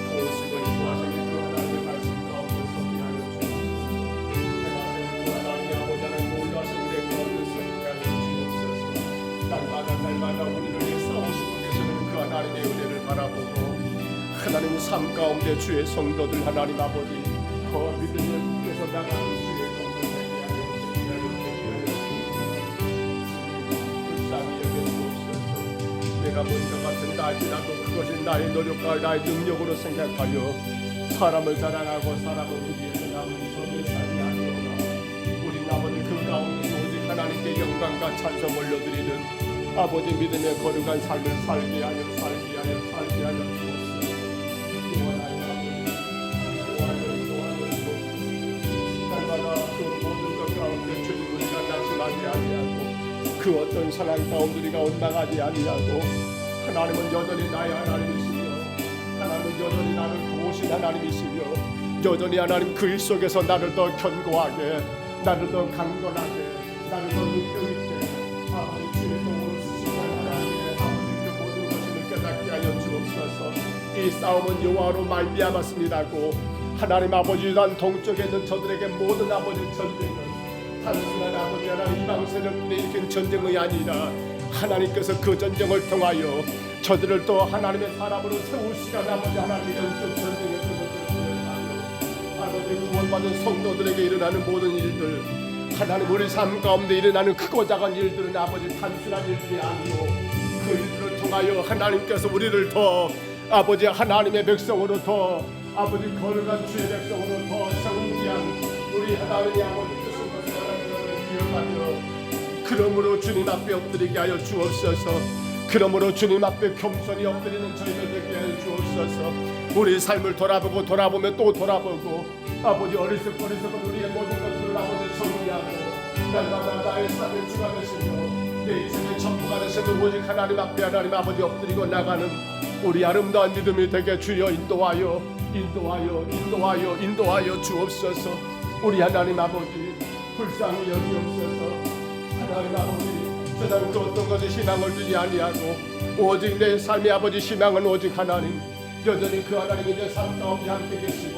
도우시고 인도하시는 그 하나님의 말씀 가운데 서게 하여 주옵소서. 그 하나님의 아버지 하나님 놀라신 우리의 가운데 서게 하여 주옵소서. 날마다 우리를 위해 싸우시고 그 하나님의 은혜를 바라보고 하나님 삶 가운데 주의 성도들 하나님 아버지 더 믿음의 붙여서 나가는 주의 성도들 되게 하여 불쌍히 여겨주옵소서. 내가 먼저 같은다 할지라도 그것이 나의 노력과 나의 능력으로 생각하여 사람을 자랑하고 사람을 위해서 남은 저의 삶이 아니오나 우리 아버지 그 가운데 오직 하나님께 영광과 찬송 올려드리는 아버지 믿음의 거룩한 삶을 살게 하여 주옵소서. 날마다 그 모든 것 가운데 주님 우리가 낙심하지 아니하고 그 어떤 상황 가운데 우리가 원망하지 아니하고 하나님은 여전히 나의 하나님이시며 하나님은 여전히 나를 도우신 하나님이시며 여전히 하나님 그 일 속에서 나를 더 견고하게 나를 더 강건하게 나를 더 능력있게 아버지 주의 도움을 쓰시는 하나님의 아버지 그 모든 것을 깨닫게 하여 주옵소서. 이 싸움은 여호와로 말미암았습니다고 하나님 아버지 난 동쪽에 있는 저들에게 모든 아버지 전쟁은 단순한 아버지 하나님 이방 세력들이 일으킨 전쟁이 아니라 하나님께서 그 전쟁을 통하여 저들을 또 하나님의 사람으로 세우시간 아버지 하나님의 영적 전쟁에 그것을 아버지 구원받은 성도들에게 일어나는 모든 일들 하나님 우리 삶 가운데 일어나는 크고 작은 일들은 아버지 단순한 일들이 아니오 그 일들을 통하여 하나님께서 우리를 더 아버지 하나님의 백성으로부터 아버지 거룩한 주의 백성으로 더 성기한 우리 하나님의 아버지 뜻을 기억하며 그러므로 주님 앞에 엎드리게 하여 주옵소서. 그러므로 주님 앞에 겸손히 엎드리는 저희들 되게 하여 주옵소서. 우리 삶을 돌아보며 또 돌아보고 아버지 어리석은 우리의 모든 것을 아버지 정리하고 날마다 나의 삶의 주가 되시며 내 인생의 전부가 되시는 오직 하나님 앞에 하나님 아버지 엎드리고 나가는 우리 아름다운 믿음이 되게 주여 인도하여 주옵소서. 우리 하나님 아버지 불쌍히 여기옵소서. 하나님 아버지 세상 그 어떤 것에 희망을 두지 아니하고 오직 내 삶의 아버지 희망은 오직 하나님, 여전히 그 하나님이 내 삶 가운데 함께 계시고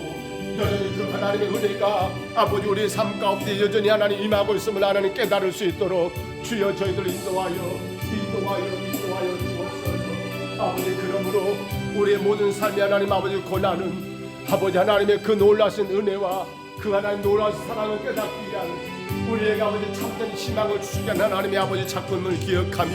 여전히 그 하나님의 은혜가 아버지 우리의 삶 가운데 여전히 하나님 임하고 있음을 하나님 깨달을 수 있도록 주여 저희들 인도하여 주옵소서. 아버지 그러므로 우리의 모든 삶이 하나님 아버지 고난은 아버지 하나님의 그 놀라신 은혜와 그 하나님 놀라신 사랑을 깨닫기 위한 우리에게 아버지 참된 희망을 주시게 하나님의 아버지 작품을 기억하며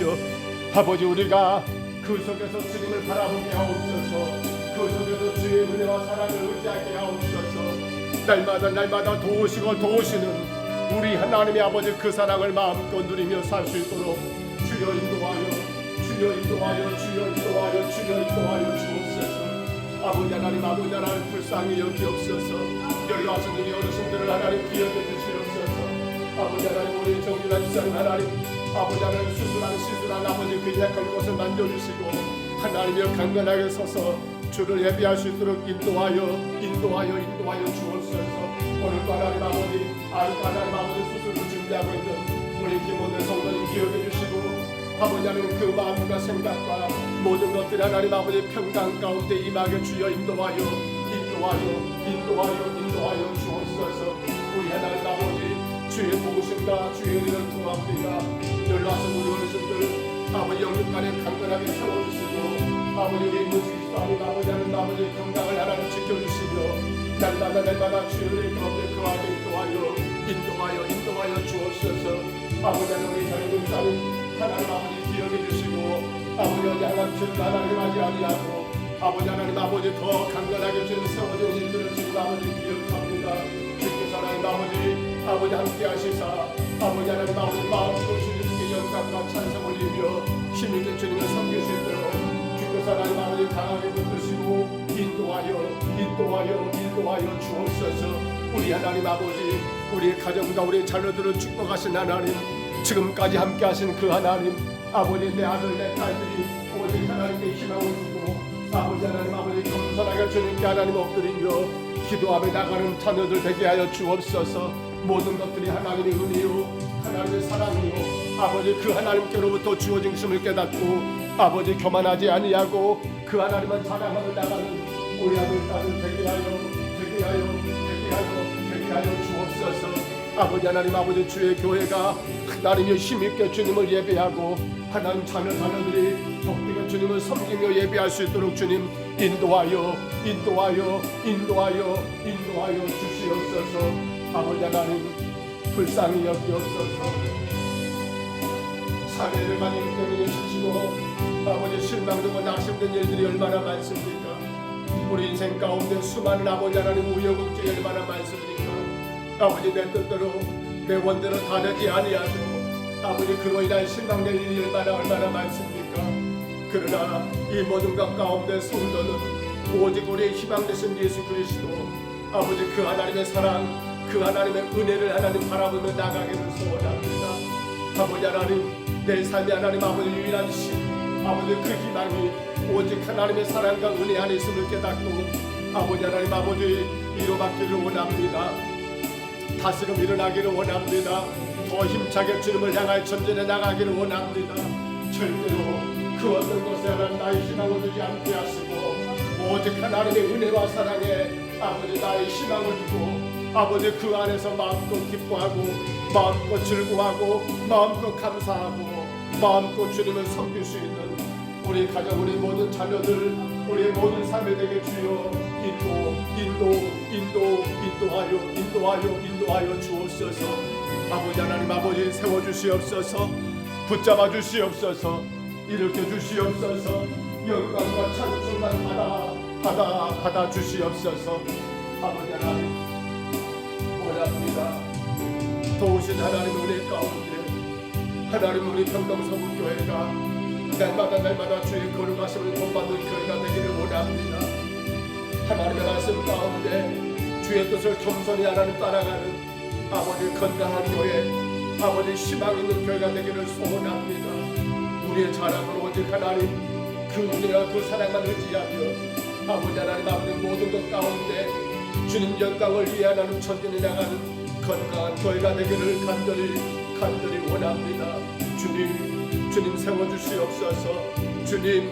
아버지 우리가 그 속에서 주님을 바라보게 하옵소서. 그 속에서 주의 은혜와 사랑을 의지하게 하옵소서. 날마다 도우시는 우리 하나님의 아버지 그 사랑을 마음껏 누리며 살 수 있도록 주여 인도하여 주옵소서. 아버지 하나님 불쌍히 여기옵소서. 여기 와서 우리 어르신들을 하나님 기억해 주시옵소서. 아버지 하나님 우리 정진한 시장 하나님 아버지 하나님 시술한 아버지 그 약한 곳을 만져주시고 하나님이여 강건하게 서서 주를 예비할 수 있도록 인도하여 주옵소서. 오늘도 하나님 아버지 하나님 아버지 수술을 준비하고 있는 우리 김원대 성도님 기억해 주시고 아버지 하나님 그 마음과 생각과 모든 것들이 하나님 아버지 평강 가운데 임하게 주여 인도하여 주옵소서. 우리 하나님 아버지 주의 보고심과 주의 은혜를 구합니다. 연락하신 우리 어르신들 아버지 영육간에 강건하게 세워주시고 아버지 우리 무지기도 아버지 하나님 아버지 건강을 하나님 지켜주시며 날마다 주의 은혜 가운데 거하게 인도하여 주옵소서. 아버지 하나님 우리 자녀들 딸이 하나님 아버지 기억해 주시고 아버지 양한 주를 하나님 하지 아니하고 아버지 하나님 아버지 더 강건하게 주님 세워진 일들을 주님 아버지 기억합니다. 주께서 하나님 아버지 함께 하시사 아버지 하나님 아버지 마음껏 주님께 영광과 찬송 올리며 힘있게 주님을 섬길 수 있도록 주께서 하나님 아버지 강하게 붙드시고 인도하여 주옵소서. 우리 하나님 아버지 우리의 가정과 우리의 자녀들을 축복하신 하나님 지금까지 함께 하신 그 하나님 아버지 내 아들 내 딸들이 오직 하나님께 희망을 주고 아버지 하나님 아버지 겸손하게 주님께 하나님 엎드리며 기도하며 나가는 자녀들 되게 하여 주옵소서. 모든 것들이 하나님의 은혜요 하나님의 사랑이요 아버지 그 하나님께로부터 주어진 것임을 깨닫고 아버지 교만하지 아니하고 그 하나님을 자랑하며 나가는 우리 아들 딸들 되게 하여 주옵소서. 아버지 하나님 아버지 주의 교회가 하나님의 힘있게 주님을 예배하고 하나님 자녀들이 복되게 주님을 섬기며 예배할 수 있도록 주님 인도하여 주시옵소서. 아버지 하나님 불쌍히 여기옵소서. 사례를 많이 때문에 주시고 아버지 실망되고 낙심된 일들이 얼마나 많습니까? 우리 인생 가운데 수많은 아버지 하나님 우여곡절이 얼마나 많습니까? 아버지 내 뜻대로 내 원대로 다 되지 아니하고 아버지 그로 인한 실망된 일이 얼마나 많습니까? 그러나 이 모든 것 가운데 성도는 오직 우리의 희망 되신 예수 그리스도 아버지 그 하나님의 사랑 그 하나님의 은혜를 하나님 바라보며 나가기를 소원합니다. 아버지 하나님 내 삶의 하나님 아버지 유일한 힘 아버지 그 희망이 오직 하나님의 사랑과 은혜 안에 있음을 깨닫고 아버지 하나님 아버지 이루받기를 원합니다. 다스름 일어나기를 원합니다. 더 힘차게 주님을 향하여 전진해 나가기를 원합니다. 절대로 그 어떤 것에 하나님 나의 희망을 두지 않게 하시고 오직 하나님의 은혜와 사랑에 아버지 나의 희망을 두고 아버지 그 안에서 마음껏 기뻐하고 마음껏 즐거워하고 마음껏 감사하고 마음껏 주님을 섬길 수 있는 우리 가정 우리 모든 자녀들 우리의 모든 삶에 되게 주여 인도하여 주옵소서. 아버지 하나님 아버지 세워주시옵소서. 붙잡아 주시옵소서. 일으켜 주시옵소서. 영광과 찬송만 받아 받아 주시옵소서. 아버지 하나님 원합니다. 도우신 하나님 은혜 가운데 하나님 우리 평강서구교회가 날마다 주의 거룩하심을 본받는 교회가 되기를 원합니다. 하나님의 말씀 가운데 주의 뜻을 겸손히 하나님 따라가는 아버지 건강한 교회, 아버지 희망 있는 교회가 되기를 소원합니다. 우리의 자랑은 오직 하나님 그 은혜와 그 사랑만 의지하며 아버지 하나님 아버지 모든 것 가운데 주님 영광을 위해 하나님 전진해 나가는 건강한 교회가 되기를 간절히 원합니다. 주님 세워주시옵소서. 주님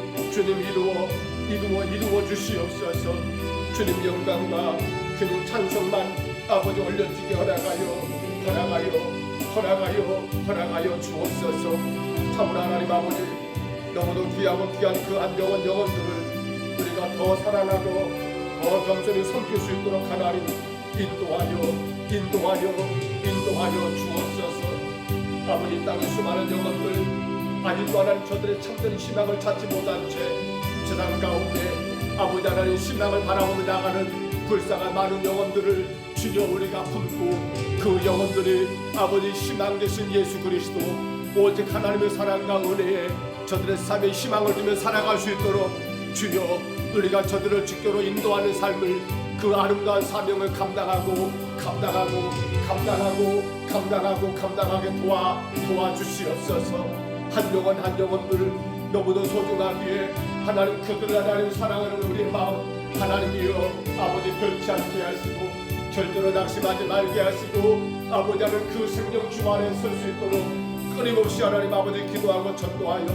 이루어 주시옵소서. 주님 영광과 주님 찬송만 아버지 올려지게 허락하여 주옵소서. 참으로 하나님 아버지 너무도 귀하고 귀한 그 한 영혼들을 우리가 더 사랑하고 더 겸손히 섬길 수 있도록 하나님 인도하여 주옵소서. 아버지 땅의 수많은 영혼들 아직도 하나님 저들의 참된 희망을 찾지 못한 채 세상 가운데 아버지 하나님 희망을 바라보며 나가는 불쌍한 많은 영혼들을 주여 우리가 품고 그 영혼들이 아버지 희망 되신 예수 그리스도 오직 하나님의 사랑과 은혜에 저들의 삶에 희망을 주며 살아갈 수 있도록 주여 우리가 저들을 주교로 인도하는 삶을 그 아름다운 사명을 감당하게 도와주시옵소서. 한 영혼들을 너무도 소중하기에 하나님 그들을 하나님 사랑하는 우리의 마음 하나님이여 아버지 변치 않게 하시고 절대로 낙심하지 말게 하시고 아버지 하나님 그 생명 주 안에 설 수 있도록 끊임없이 하나님 아버지 기도하고 전도하여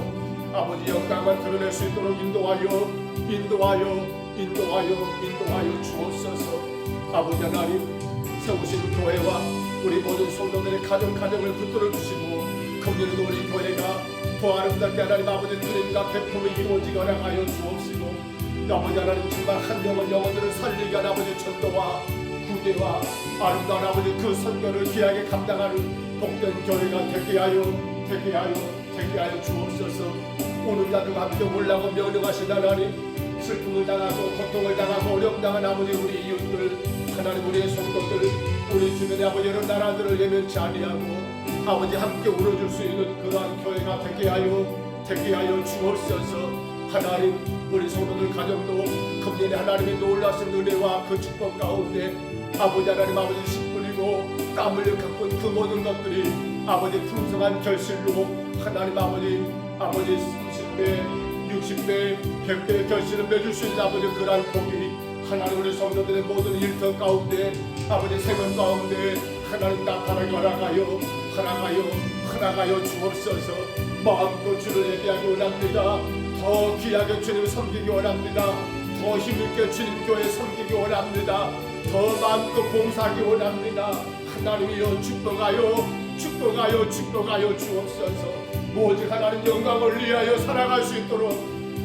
아버지 영광만 드러낼 수 있도록 인도하여 주옵소서. 아버지 하나님 세우신 교회와 우리 모든 성도들의 가정을 붙들어 주시고 금년에도 우리 교회가 더 아름답게 하나님 아버지 주님과 배품이 이루어지게 허락하여 주옵시고 아버지 하나님 정말 한 영혼들을 살리게 하는 아버지 전도와 구제와 아름다운 아버지 그 선교를 귀하게 감당하는 복된 교회가 되게 하여 주옵소서. 오는 자들과 함께 올라고 명령하신 하나님 슬픔을 당하고 고통을 당하고 어려움 당한 아버지 우리 이웃들 하나님 우리의 성도들 우리 주변의 아버지 여러 나라들을 예면치 아니하고 아버지 함께 울어줄 수 있는 그러한 교회가 되게 하여 주옵소서. 하나님 우리 성도들 가정도 금년에 하나님의 놀라신 은혜와 그 축복 가운데 아버지 하나님 아버지 씻뿌리고 땀 흘려 겪은 그 모든 것들이 아버지 풍성한 결실로 하나님 아버지 30배 60배 100배의 결실을 맺을 수 있는 아버지 그러한 복이 하나님 우리 성도들의 모든 일터 가운데 아버지 생활 가운데 하나님 나타나게 허락하여 주옵소서. 마음껏 주를 예배하기 원합니다. 더 귀하게 주님 섬기기 원합니다. 더 힘있게 주님 교회 섬기기 원합니다. 더 마음껏 봉사하기 원합니다. 하나님이여 축복하여 주옵소서. 오직 하나님 영광을 위하여 살아갈 수 있도록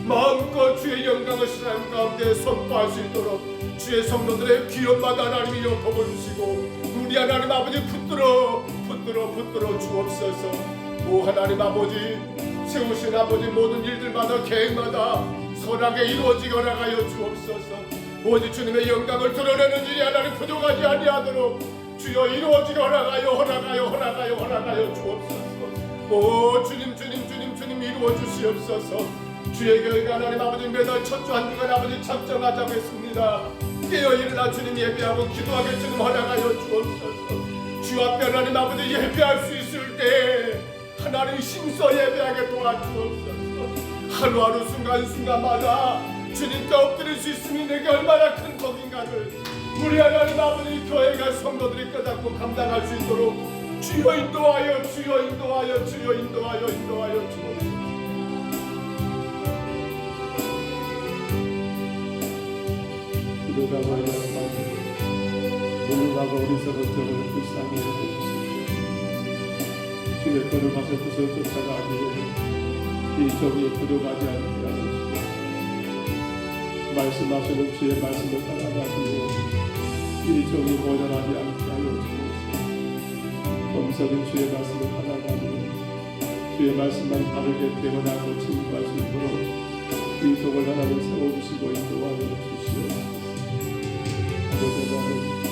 마음껏 주의 영광을 세상 가운데 선포할 수 있도록 주의 성도들의 귀엄마다 하나님이여 복을 주시고 우리 하나님 아버지 붙들어 주옵소서. 오 하나님 아버지 세우신 아버지 모든 일들마다 계획마다 선하게 이루어지게 허락하여 주옵소서. 오직 주님의 영광을 드러내는 일이 하나님 부족하지 아니하도록 주여 이루어지게 허락하여 주옵소서. 오 주님 이루어 주시옵소서. 주의 교회가 하나님 아버지 매달 첫 주 한 주간 아버지 작정하자고 했습니다. 깨어 일어나 주님 예배하고 기도하게 주님 허락하여 주옵소서. 주 앞에 하나님 아버지 예배할 수 있을 때 하나님 힘써 예배하게 도와주옵소서. 하루하루 순간순간마다 주님께 엎드릴 수 있으니 내게 얼마나 큰 복인가를 우리 하나님 아버지 교회가 성도들이 깨닫고 감당할 수 있도록 주여 인도하여 주옵소서. 기도하고 어리석은 불쌍히 여겨주시고 주의 거룩하신 뜻을 쫓아가기에 이 종이 부족하지 않게 하시고 말씀하시는 주의 말씀을 따라가기에 이 종이 모자라지 않게 하여 주옵소서. 겸손히 주의 말씀을 따라가기에 주의 말씀만 바르게 배워나고 증거할 수 있도록 이 종을 하나님 세워주시고 인도하여 주시옵소서. 하고자 합니다.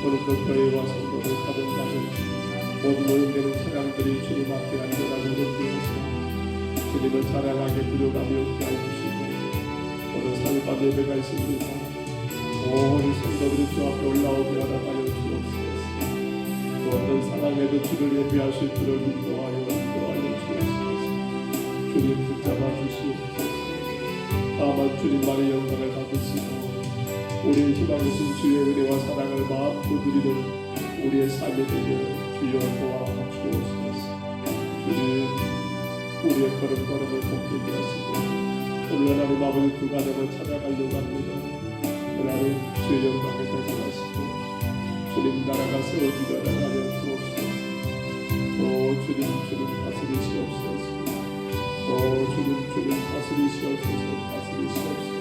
오늘도 교회와 성도들 가정가정 모든 모임되는 차량들이 주님 앞에 안전하게 넘기면서 주님을 찬양하게 부족함이 없게 해주시고 오늘 살밤 예배가 있습니다. 모든 성도들이 주 앞에 올라오게 허락하여 주옵소서. 또 어떤 상황에도 주를 예배할 수 있도록 인도하여 주옵소서. 주님 붙잡아 주시옵소서. 다만 주님만의 영광을 받으시고 우리의 희망이신 주의 은혜와 사랑을 마음껏 누리는 우리의 삶이 되게 주여 도와주옵소서. 주님 우리의 걸음걸음을 복되게 하시고 오늘 하나님 아버지 그 가정을 찾아가려고 합니다. 하나님 주의 영광을 대변하시고 주님 나라가 세워지게 하여 주옵소서. 주님 다스리시옵소서. 주님 다스리시옵소서.